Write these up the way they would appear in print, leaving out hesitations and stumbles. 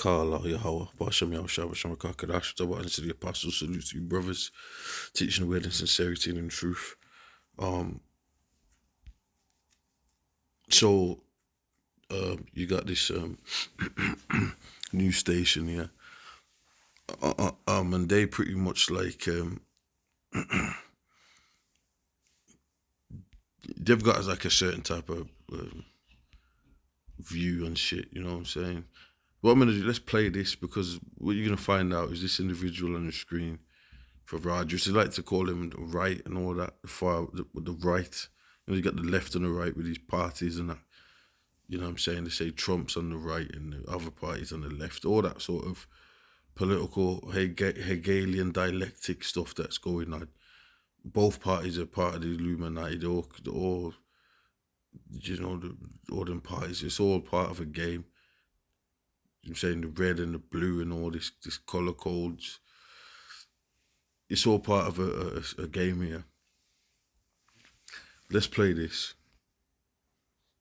Kala Yahweh, Bashem Yahushua, Bashem Kakadash, the ones to the apostles, salute to you, brothers, teaching the word in sincerity and in truth. So, you got this new station here, and they pretty much like they've got like a certain type of view and shit. You know what I'm saying? What I'm gonna do? Let's play this because what you're gonna find out is this individual on the screen for Rogers. They like to call him the right and all that. The right. You know, you got the left and the right with these parties and that. You know what I'm saying? They say Trump's on the right and the other parties on the left. All that sort of political Hegelian dialectic stuff that's going on. Both parties are part of the Illuminati. They're all you know, all them parties. It's all part of a game. I'm saying the red and the blue and all this colour codes. It's all part of a game here. Let's play this.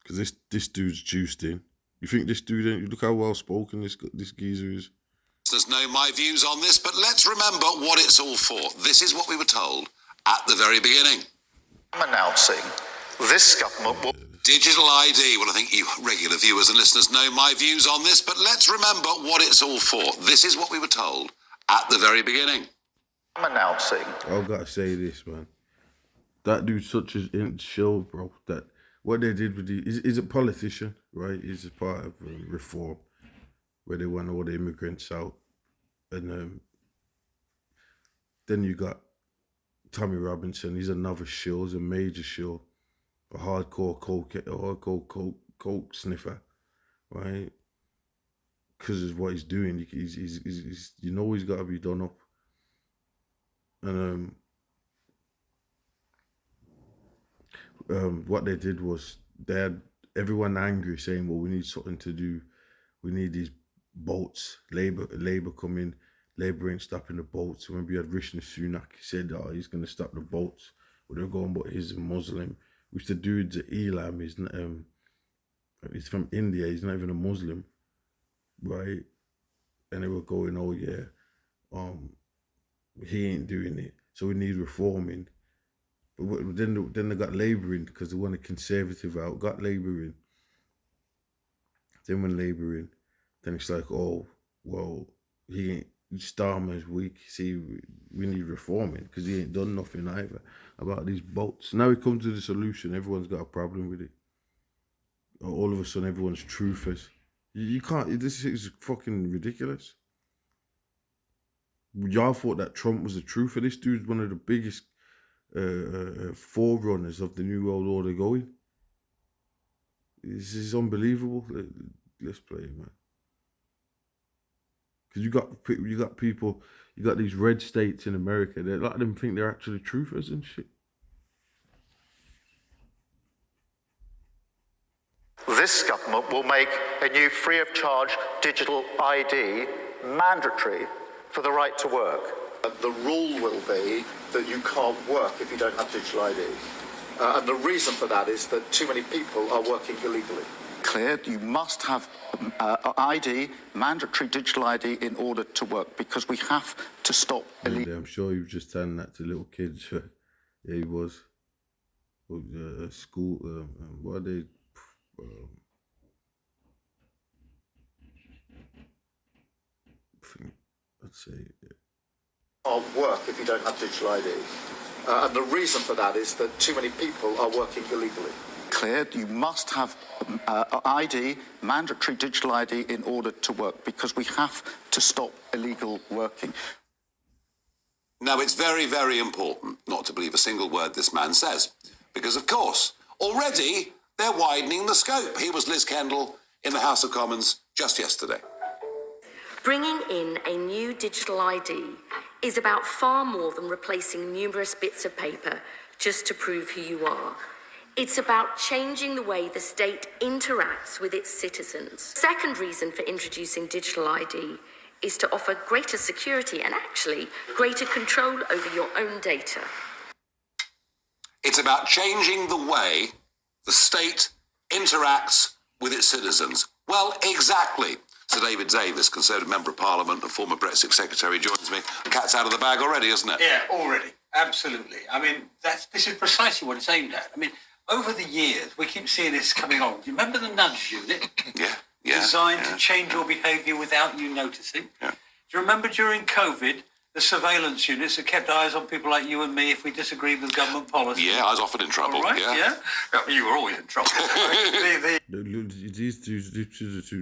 Because this dude's juiced in. You think this dude ain't... Look how well spoken this geezer is. Listeners know my views on this, but let's remember what it's all for. This is what we were told at the very beginning. I'm announcing this government will... Digital ID. Well, I think you regular viewers and listeners know my views on this, but let's remember what it's all for. This is what we were told at the very beginning. I'm announcing... I've got to say this, man. That dude's such a show, bro, that what they did with he's a politician, right? He's a part of reform, where they want all the immigrants out. And then you got Tommy Robinson. He's another show. He's a major show. A hardcore coke sniffer, right? Because of what he's doing. He's you know he's got to be done up. And what they did was they had everyone angry, saying, well, we need something to do. We need these boats. Labour come in. Labour ain't stopping the boats. Remember, you had Rishi Sunak. He said, oh, he's going to stop the boats. But they're going, but he's a Muslim. Which the dude's Elam is, he's from India. He's not even a Muslim, right? And they were going, oh yeah, he ain't doing it. So we need reforming. But then they got Labour in because they want a conservative out. Got Labour in. Then when Labour in, then it's like, oh, well, he ain't, Starmer's weak. See, we need reforming because he ain't done nothing either about these boats. Now we come to the solution. Everyone's got a problem with it. All of a sudden, everyone's truthers. You can't. This is fucking ridiculous. Y'all thought that Trump was the truther. This dude's one of the biggest forerunners of the New World Order going. This is unbelievable. Let's play it, man. Because you got people, you got these red states in America. They let them think they're actually truthers and shit. This government will make a new free of charge digital ID mandatory for the right to work. The rule will be that you can't work if you don't have digital ID. And the reason for that is that too many people are working illegally. Clear, you must have ID, mandatory digital ID in order to work because we have to stop illegal. I'm sure he was just telling that to little kids. Yeah, he was. School, what are they? Let's say. Can't work if you don't have digital ID. And the reason for that is that too many people are working illegally. Clear, you must have ID, mandatory digital ID in order to work because we have to stop illegal working. Now, it's very, very important not to believe a single word this man says, because, of course, already they're widening the scope. Here was Liz Kendall in the House of Commons just yesterday. Bringing in a new digital ID is about far more than replacing numerous bits of paper just to prove who you are. It's about changing the way the state interacts with its citizens. Second reason for introducing digital ID is to offer greater security and actually greater control over your own data. It's about changing the way the state interacts with its citizens. Well, exactly. Sir David Davis, Conservative Member of Parliament and former Brexit Secretary, joins me. The cat's out of the bag already, isn't it? Yeah, already. Absolutely. I mean, this is precisely what it's aimed at. I mean, over the years, we keep seeing this coming on. Do you remember the nudge unit? Yeah. Designed to change your behaviour without you noticing. Yeah. Do you remember during COVID, the surveillance units that kept eyes on people like you and me if we disagreed with government policy? Yeah, I was often in trouble. All right, yeah. You were always in trouble. These two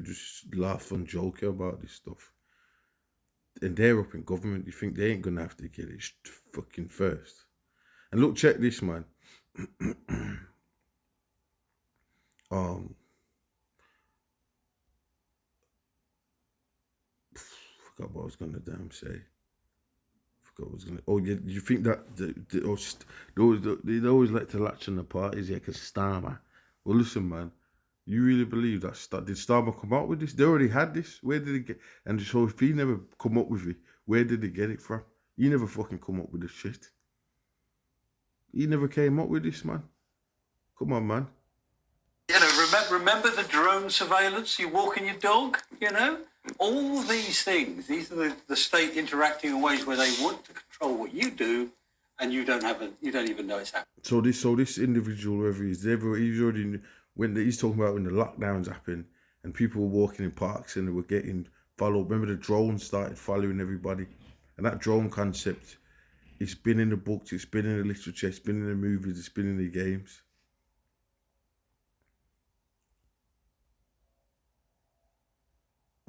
just laugh and joke about this stuff. And they're up in government. You think they ain't gonna have to get it fucking first? And look, check this, man. Forgot what I was gonna damn say. Forgot what I was gonna. Oh, you think that they always like to latch on the parties, yeah? Because Starmer. Well, listen, man. You really believe that did Starmer come out with this? They already had this. Where did he get? And so if he never come up with it, where did he get it from? He never fucking come up with this shit. He never came up with this, man. Come on, man. You know, remember the drone surveillance? You walking your dog, you know? All these things, these are the state interacting in ways where they want to control what you do, and you don't even know it's happening. So this individual, whoever he is, he's already he's talking about when the lockdowns happened and people were walking in parks and they were getting followed. Remember the drones started following everybody, and that drone concept, it's been in the books, it's been in the literature, it's been in the movies, it's been in the games.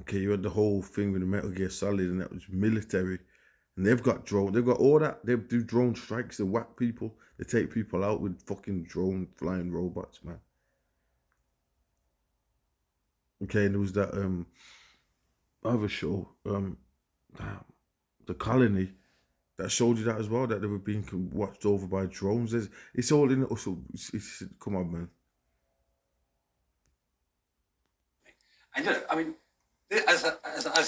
Okay, you had the whole thing with the Metal Gear Solid, and that was military. And they've got drone, they've got all that. They do drone strikes, they whack people, they take people out with fucking drone flying robots, man. Okay, and there was that other show, The Colony, that showed you that as well, that they were being watched over by drones. It's all in it. Also, come on, man. And you know, I mean, as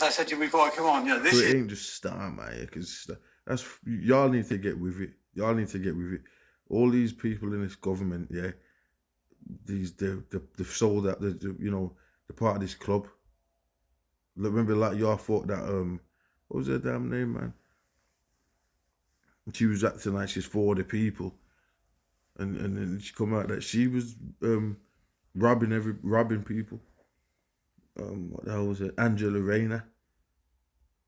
I said to you before, come on, you know, this It ain't just Star, man, because that's y'all need to get with it. Y'all need to get with it. All these people in this government, yeah, they've sold that, you know, they're part of this club. Remember, like, y'all thought that what was her damn name, man? And she was acting like she's for the people, and then she come out that she was robbing people. What the hell was it? Angela Rayner.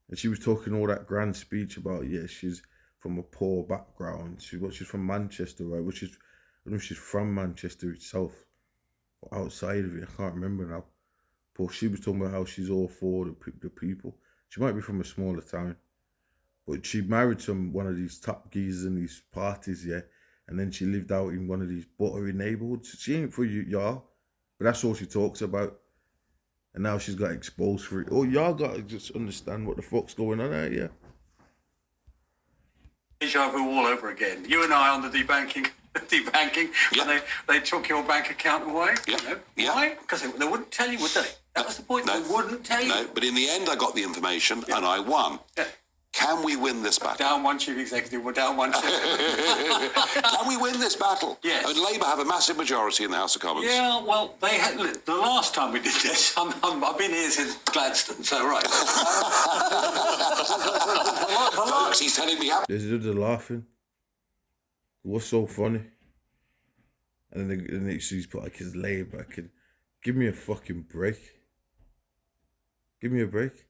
And she was talking all that grand speech about, yeah, she's from a poor background. She's from Manchester, right? I don't know if she's from Manchester itself or outside of it. I can't remember now. But she was talking about how she's all for the people. She might be from a smaller town, but she married one of these top geezers in these parties, yeah. And then she lived out in one of these buttery neighborhoods. She ain't for y'all, but that's all she talks about. And now she's got exposed for it. Oh, y'all got to just understand what the fuck's going on out here. deja vu all over again. You and I on the debanking, Yeah. and they took your bank account away. Yeah. You know? Yeah. Why? Because they wouldn't tell you, would they? That was the point. No. They wouldn't tell you. No, but in the end, I got the information and I won. Yeah. Can we win this battle? Down one chief executive, we're down one chief. Can we win this battle? Yes. I mean, Labour have a massive majority in the House of Commons. Yeah, well, they had. Look, the last time we did this, I've been here since Gladstone, so right. Folks, he's telling me how. They're laughing. What's so funny? And then the next he's put like his Labour. Give me a fucking break. Give me a break.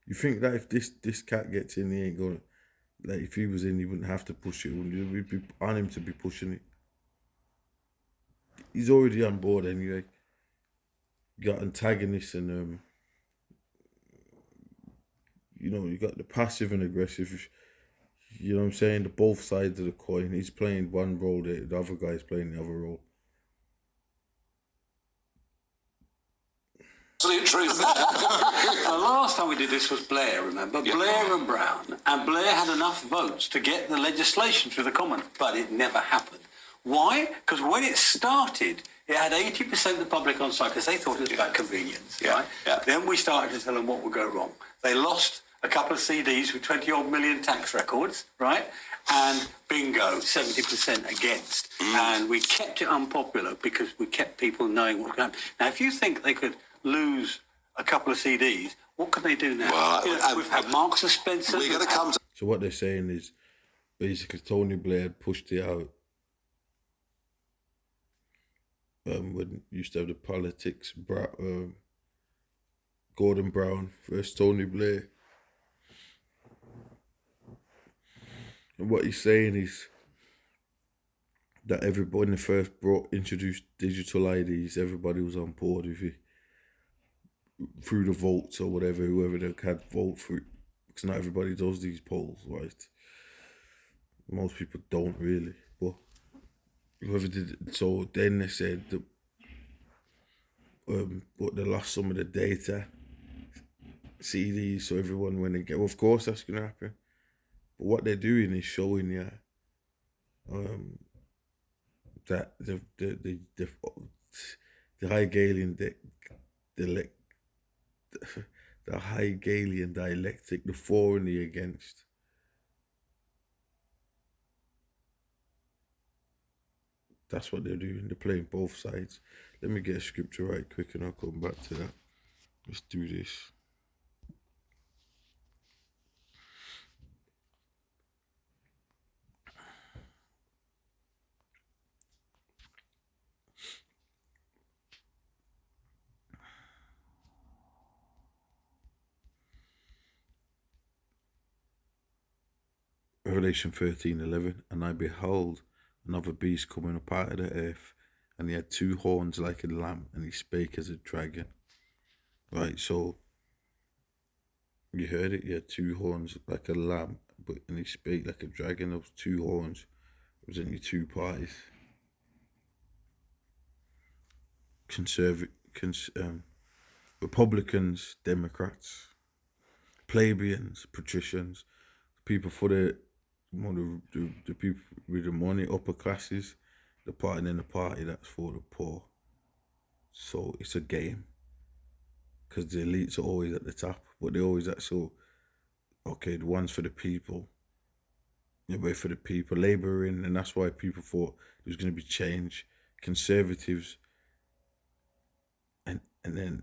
You think that if this cat gets in, he ain't gonna, like, if he was in, he wouldn't have to push it. We'd be on him to be pushing it. He's already on board anyway. You got antagonists and you know, you got the passive and aggressive. You know what I'm saying? The both sides of the coin. He's playing one role, the other guy's playing the other role. Absolute truth. The last time we did this was Blair, remember? Yeah. Blair and Brown. And Blair had enough votes to get the legislation through the Commons, but it never happened. Why? Because when it started, it had 80% of the public on side because they thought it was about convenience, Yeah. right? Yeah. Then we started to tell them what would go wrong. They lost a couple of CDs with 20-odd million tax records, right? And bingo, 70% against. And we kept it unpopular because we kept people knowing what was going on. Now, if you think they could lose a couple of CDs, what can they do now? Well, We've had Marks and Spencer. We're going to come to. So what they're saying is basically Tony Blair had pushed it out. When you used to have the politics, Gordon Brown versus Tony Blair. And what he's saying is that everybody, when they first introduced digital IDs, everybody was on board with it through the votes or whatever, whoever they had vote for it. Because not everybody does these polls, right? Most people don't really, but whoever did it. So then they said that, but they lost some of the data, CDs, so everyone when they get. Well, of course that's gonna happen. But what they're doing is showing you, that the Hegelian the Hegelian dialectic, the for and the against. That's what they're doing. They're playing both sides. Let me get a scripture right quick and I'll come back to that. Let's do this. Revelation 13:11, and I behold another beast coming up out of the earth, and he had two horns like a lamb, and he spake as a dragon. Right, so you heard it, he had two horns like a lamb, and he spake like a dragon. Those two horns representing two parties. Republicans, Democrats, plebeians, patricians, people for the people with the money, upper classes, the party, and then the party that's for the poor. So it's a game, because the elites are always at the top, but they're always at, so, okay, the one's for the people, wait for the people, Labour in, and that's why people thought there was going to be change. Conservatives, and then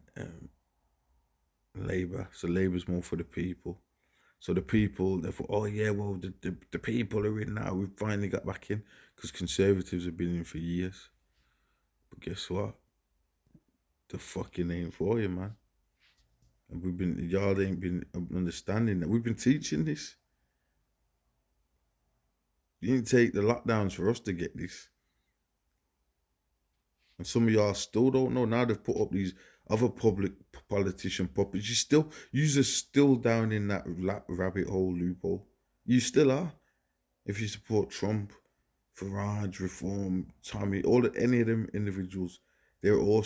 Labour, so Labour's more for the people. So the people, they thought, oh yeah, well, the people are in now. We've finally got back in, because Conservatives have been in for years. But guess what? The fucking ain't for you, man. And y'all ain't been understanding that. We've been teaching this. You didn't take the lockdowns for us to get this. And some of y'all still don't know. Now they've put up these other public politician puppets. You're still down in that rabbit hole loophole. You still are. If you support Trump, Farage, Reform, Tommy, any of them individuals, they're all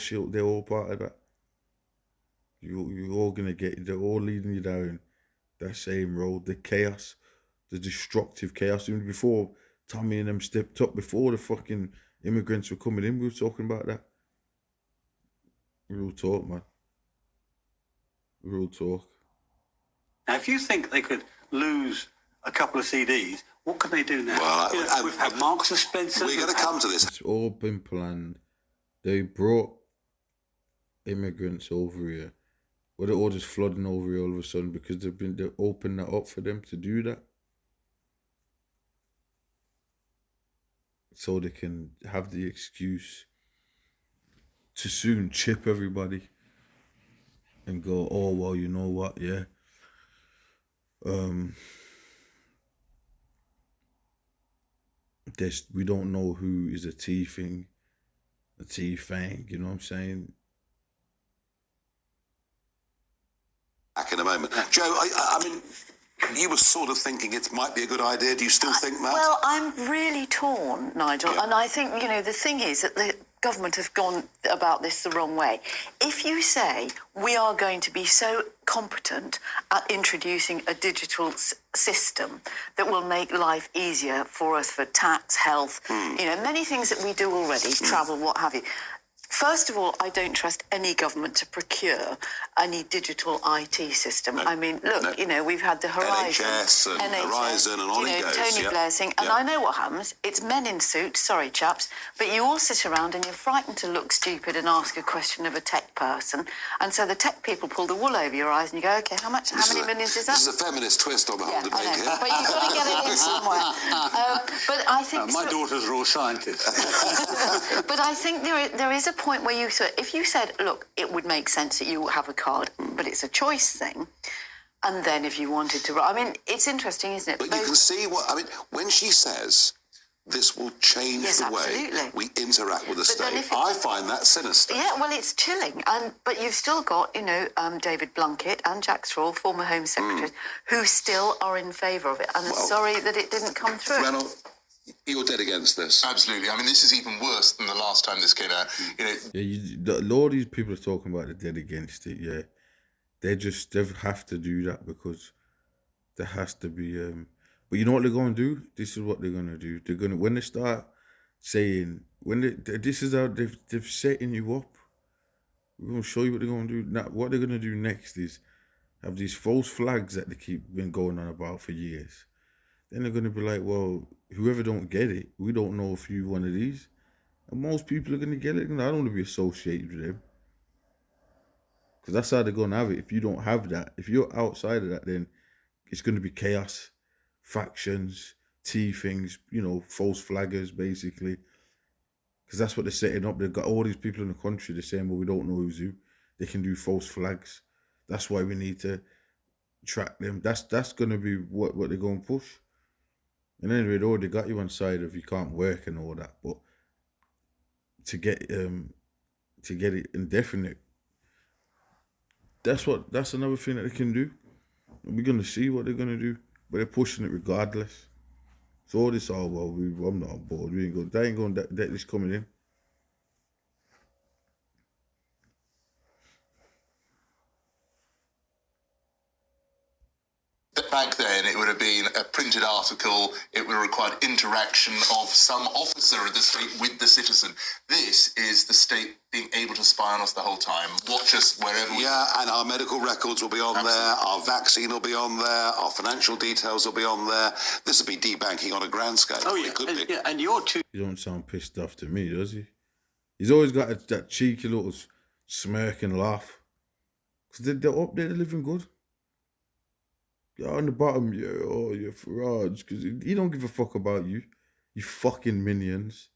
part of that. You're all gonna they're all leading you down that same road, the chaos, the destructive chaos. Even before Tommy and them stepped up, before the fucking immigrants were coming in, we were talking about that. Real talk, man. Real talk. Now, if you think they could lose a couple of CDs, what can they do now? Well, we've had Marks and Spencer. We're going to come to this. It's all been planned. They brought immigrants over here. Well, they're all just flooding over here all of a sudden because they've opened that up for them to do that. So they can have the excuse to soon chip everybody and go, oh, well, you know what, yeah. We don't know who is a T thing, a T fang, you know what I'm saying? Back in a moment. Joe, I mean, you were sort of thinking it might be a good idea. Do you still think that? Well, I'm really torn, Nigel, and I think, the thing is that the government have gone about this the wrong way. If you say we are going to be so competent at introducing a digital system that will make life easier for us for tax, health, many things that we do already, travel, what have you, First of all, I don't trust any government to procure any digital IT system. No. I mean, look, No. you know, we've had the Horizon. NHS and Horizon and on it goes. Tony Yep. Blair saying, and Yep. I know what happens. It's men in suits, sorry, chaps, but you all sit around and you're frightened to look stupid and ask a question of a tech person. And so the tech people pull the wool over your eyes and you go, OK, how many millions is that? This is a feminist twist on the whole Yeah, debate I know, here. but you've got to get it in somewhere. But I think... My daughters are all scientists. But I think there is a point where if you said, look, it would make sense that you have a card, but it's a choice thing, and then if you wanted to... I mean, it's interesting, isn't it? But you can see when she says this will change Yes, the absolutely. way we interact with the But then state, if I find that sinister. Yeah, well, it's chilling. But you've still got, David Blunkett and Jack Straw, former Home Secretaries, who still are in favour of it and are sorry that it didn't come through. Reynolds, you're dead against this. Absolutely. I mean, this is even worse than the last time this came out. A lot of these people are talking about the dead against it. Yeah, they have to do that because there has to be. But you know what they're going to do? This is what they're going to do. They're going to, when they start saying, this is how they've setting you up. We're going to show you what they're going to do. Now, what they're going to do next is have these false flags that they been going on about for years. Then they're going to be like, well, whoever don't get it, we don't know if you're one of these. And most people are going to get it. And I don't want to be associated with them. Because that's how they're going to have it. If you don't have that, if you're outside of that, then it's going to be chaos, factions, things, false flaggers, basically. Because that's what they're setting up. They've got all these people in the country. They're saying, well, we don't know who's who. They can do false flags. That's why we need to track them. That's going to be what they're going to push. And anyway, they already got you on side of you can't work and all that. But to get it indefinite, that's another thing that they can do. We're going to see what they're going to do. But they're pushing it regardless. So all this, I'm not on board. They ain't going to let this coming in. Back then, it would have been a printed article. It would have required interaction of some officer of the state with the citizen. This is the state being able to spy on us the whole time, watch us wherever we... Yeah, and our medical records will be on there, our vaccine will be on there, our financial details will be on there. This will be debanking on a grand scale. Oh, yeah. It could be. Yeah, and you're too... He don't sound pissed off to me, does he? He's always got that cheeky little smirk and laugh. Because they're up there, they're living good. You're on the bottom, you're Farage. Because he don't give a fuck about you. You fucking minions.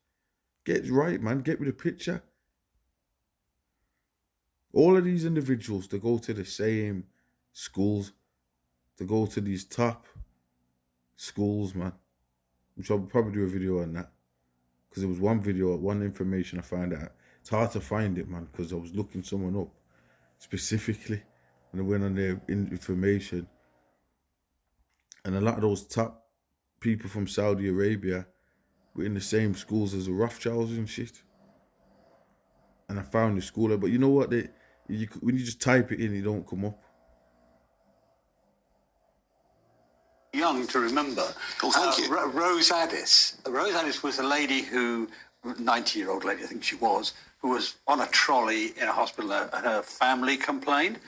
Get right, man. Get with the picture. All of these individuals, they go to the same schools. They go to these top schools, man. Which I'll probably do a video on that. Because there was one information I found out. It's hard to find it, man, because I was looking someone up specifically. And I went on their information. And a lot of those top people from Saudi Arabia were in the same schools as the Rothschilds and shit. And I found the school, but you know what? When you just type it in, it don't come up. young to remember. Oh, thank you. Rose Addis. Rose Addis was a lady who, 90-year-old lady, I think she was, who was on a trolley in a hospital and her family complained.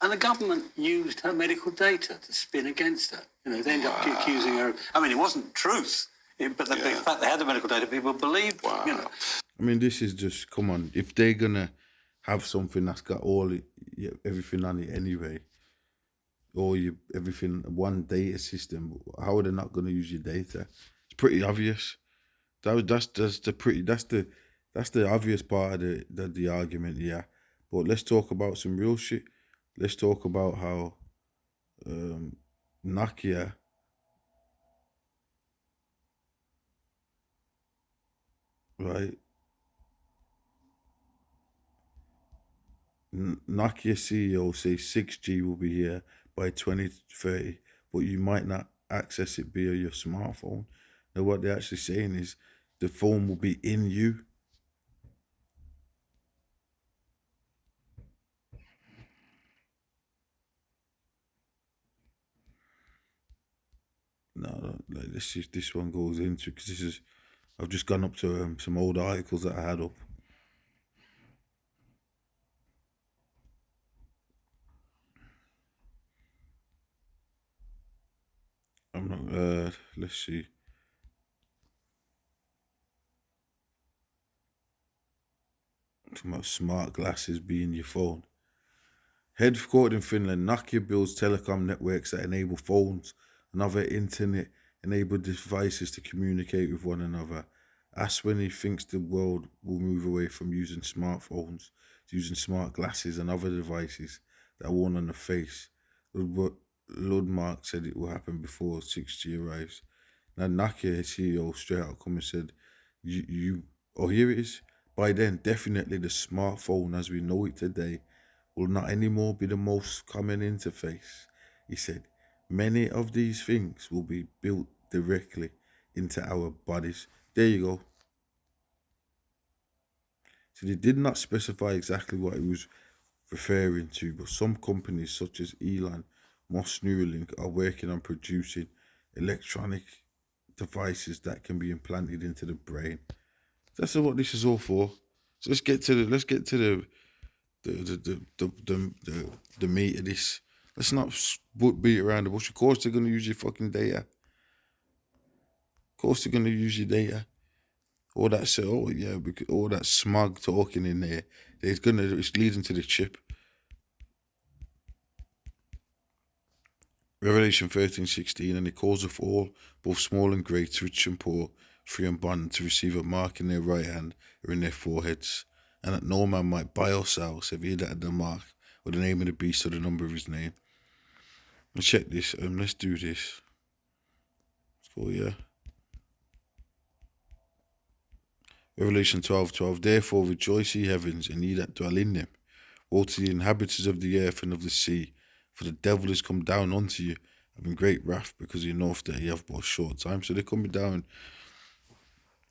And the government used her medical data to spin against her. You know, they ended up accusing her. I mean, it wasn't truth, but the fact they had the medical data, people believed. Wow. You know. I mean, this is just, come on, if they're gonna have something that's got everything on it anyway, or everything, one data system, how are they not gonna use your data? It's pretty obvious. That's the obvious part of the argument, yeah. But let's talk about some real shit. Let's talk about how Nokia Nokia CEO says 6G will be here by 2030, but you might not access it via your smartphone. Now, what they're actually saying is the phone will be in you. No, like this one goes into, because I've just gone up to some old articles that I had up. Let's see. Talking about smart glasses being your phone. Headquartered in Finland, Nokia builds telecom networks that enable phones and other internet-enabled devices to communicate with one another. Asks when he thinks the world will move away from using smartphones to using smart glasses and other devices that are worn on the face. Ludmark said it will happen before 6G arrives. Now Nokia CEO straight out come and said, here it is. By then, definitely the smartphone as we know it today will not anymore be the most common interface. He said, many of these things will be built directly into our bodies. There you go. So they did not specify exactly what he was referring to, but some companies such as Elon Musk Neuralink are working on producing electronic devices that can be implanted into the brain. That's what this is all for. So let's get to the meat of this. Let's not beat around the bush. Of course they're gonna use your fucking data. Of course they're gonna use your data. All that because all that smug talking in there, it's leading to the chip. Revelation 13:16, and he calls of all, both small and great, rich and poor, free and bond, to receive a mark in their right hand or in their foreheads, and that no man might buy or sell, save he that had the mark, or the name of the beast, or the number of his name. Let's check this. Let's do this. Let's go, yeah. Revelation 12:12. Therefore rejoice, ye heavens, and ye that dwell in them. Woe to the inhabitants of the earth and of the sea, for the devil is come down unto you, having great wrath, because you know that ye have but a short time. So they're coming down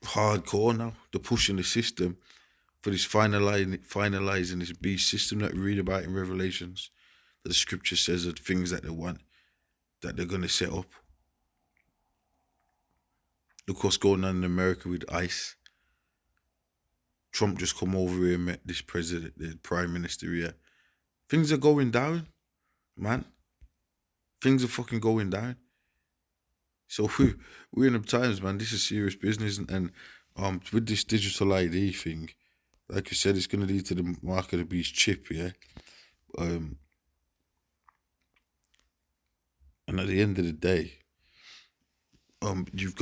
hardcore now. They're pushing the system for this finalizing this beast system that we read about in Revelations. That the scripture says that things that they want, that they're going to set up. Look what's going on in America with ICE. Trump just come over here and met this president, the prime minister here. Things are going down, man. Things are fucking going down. So we're in the times, man. This is serious business, and with this digital ID thing, like I said, it's going to lead to the mark of the beast chip, yeah. And at the end of the day, you've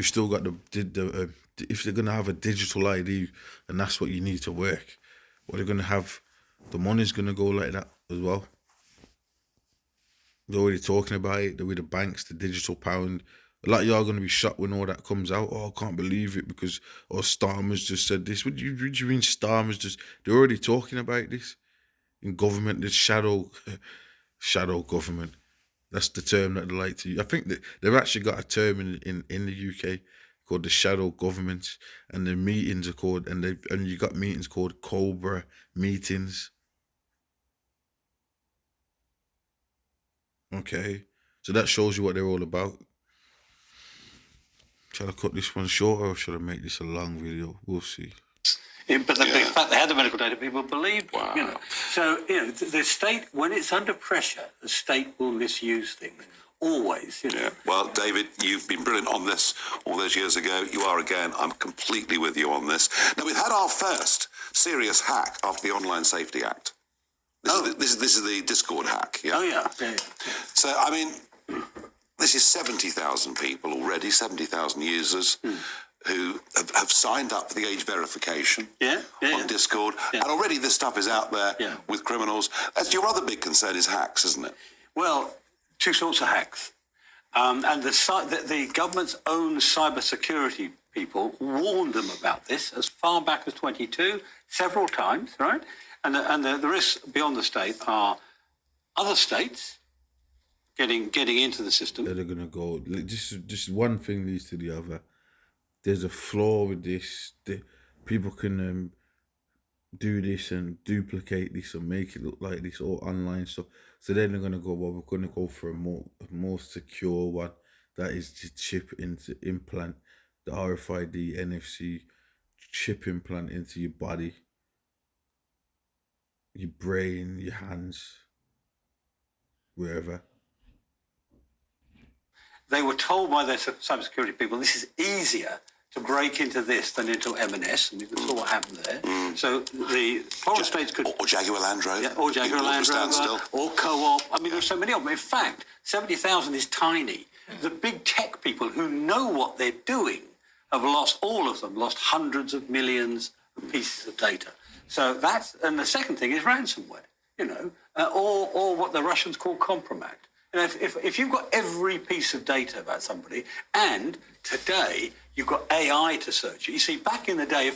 still got the if they're going to have a digital ID, and that's what you need to work, what they're going to have, the money's going to go like that as well. They're already talking about it. With the banks, the digital pound. A lot of y'all are going to be shocked when all that comes out. Oh, I can't believe it because Starmer's just said this. What do you mean Starmer's just... They're already talking about this. In government, this shadow government. That's the term that they like to use. I think that they've actually got a term in the UK called the shadow government, and the meetings are called, and you got meetings called Cobra meetings. Okay, so that shows you what they're all about. Shall I cut this one short, or should I make this a long video? We'll see. Yeah, but the fact they had the medical data, people believed. Wow. You know, so the state, when it's under pressure, the state will misuse things. Always, you know. Yeah. Well, David, you've been brilliant on this all those years ago. You are again. I'm completely with you on this. Now, we've had our first serious hack after the Online Safety Act. This is the Discord hack. Yeah. Oh yeah. So I mean, this is 70,000 people already, 70,000 users who have signed up for the age verification on Discord, and already this stuff is out there with criminals. That's your other big concern is hacks, isn't it? Well, two sorts of hacks. And the government's own cybersecurity people warned them about this as far back as 22, several times, right? And the risks beyond the state are other states getting into the system. They're going to go... Just one thing leads to the other. There's a flaw with this. People can do this and duplicate this and make it look like this all online stuff. So then they're going to go, well, we're going to go for a more secure one that is to chip into implant the RFID NFC chip implant into your body, your brain, your hands, wherever. they were told by their cybersecurity people, this is easier to break into this than into M&S, and you saw what happened there. So the foreign states could... Or Jaguar Land Rover. Yeah, or Jaguar Land Rover, Still. or Co-op. I mean, there's so many of them. In fact, 70,000 is tiny. The big tech people who know what they're doing have lost, all of them, lost hundreds of millions of pieces of data. So that's... And the second thing is ransomware, or what the Russians call compromat. If you've got every piece of data about somebody, and today you've got AI to search it. You see, back in the day,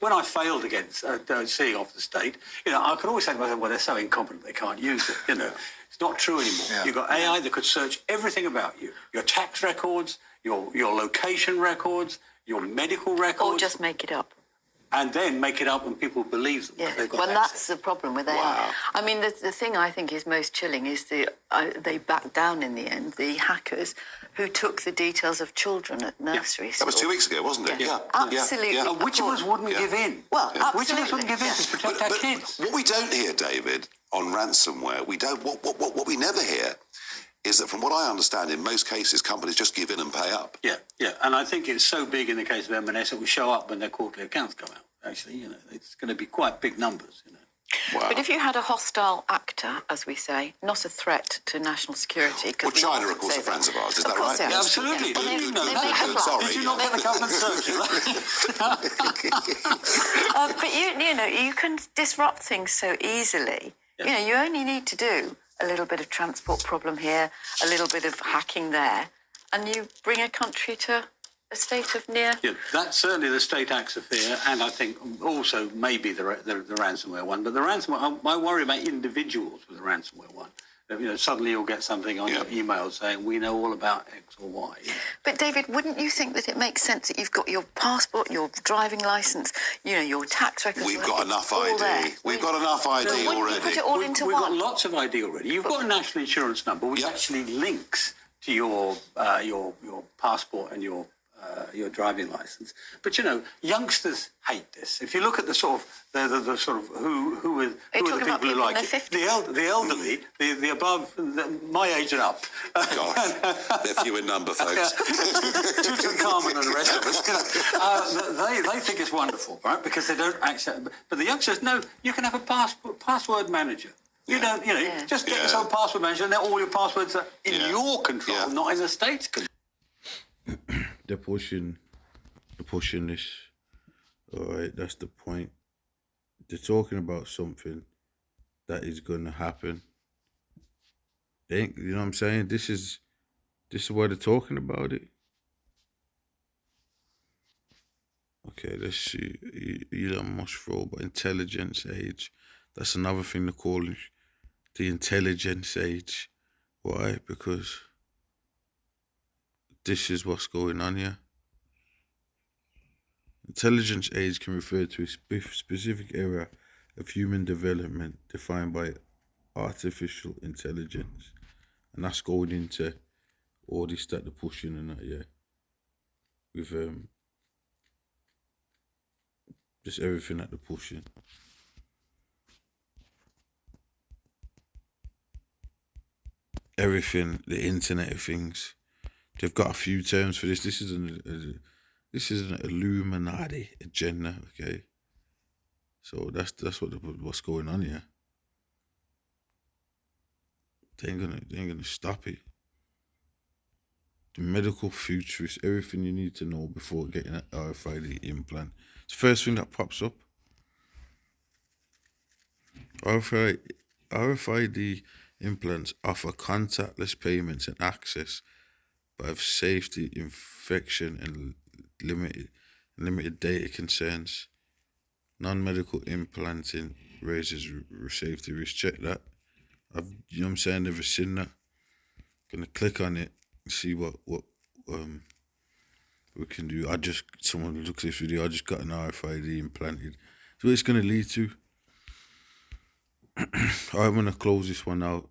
when I failed against seeing off the state, I could always say to myself, well, they're so incompetent they can't use it. It's not true anymore. Yeah. You've got AI that could search everything about you: your tax records, your location records, your medical records, or just make it up. And then make it up and people believe them. Yeah. Well, that's the problem with AI. Wow. I mean, the thing I think is most chilling is they backed down in the end, the hackers who took the details of children at nursery school. That was 2 weeks ago, wasn't it? Yeah. Absolutely. Yeah. And which of us wouldn't give in? Well, absolutely. Which of us wouldn't give in to protect our kids? What we don't hear, David, on ransomware, what we never hear is that, from what I understand, in most cases, companies just give in and pay up. Yeah. And I think it's so big in the case of M&S, it will show up when their quarterly accounts come out. Actually, it's going to be quite big numbers. Wow. But if you had a hostile actor, as we say, not a threat to national security... Well, China, of course, are friends of ours. Is that right? Yeah, absolutely. Yeah. Did you know that? Sorry. Did you not get the government circular? But, you can disrupt things so easily. Yeah. You only need to do a little bit of transport problem here, a little bit of hacking there, and you bring a country to a state of near... Yeah, that's certainly the state acts of fear, and I think also maybe the ransomware one. But the ransomware, I worry about individuals with the ransomware one. Suddenly you'll get something on your email saying, we know all about X or Y. But, David, wouldn't you think that it makes sense that you've got your passport, your driving licence, your tax records... We've got enough ID. We've got enough ID already. Wouldn't you put it all into We've one? got lots of ID already. You've got a national insurance number, which actually links to your passport and your driving license. But youngsters hate this. If you look at the sort of who are the people who like it, the elderly, the above my age and up. Gosh, they're few in number, folks. Tutankhamun and the rest of us. They think it's wonderful, right? Because they don't accept. But the youngsters know you can have a password manager. You don't, just get yourself a password manager, and then all your passwords are in your control, not in the state's control. They're pushing this. All right, that's the point. They're talking about something that is going to happen. They ain't, you know what I'm saying? This is why they're talking about it. Okay, let's see. Elon Musk robot intelligence age. That's another thing they're calling the intelligence age. Why? Because this is what's going on here. Intelligence age can refer to a specific era of human development defined by artificial intelligence. And that's going into all this that they're pushing and that, with just everything that they're pushing. Everything, the Internet of Things. They've got a few terms for this. This is an Illuminati agenda, okay? So that's what's going on here. They ain't gonna stop it. The medical futurist, everything you need to know before getting an RFID implant. It's the first thing that pops up. RFID implants offer contactless payments and access, but have safety, infection, and limited data concerns. Non-medical implanting raises safety risk. Check that. You know what I'm saying? Never seen that. Gonna click on it and see what we can do. Someone looks at this video. I just got an RFID implanted. So what it's gonna lead to. I'm gonna close this one out.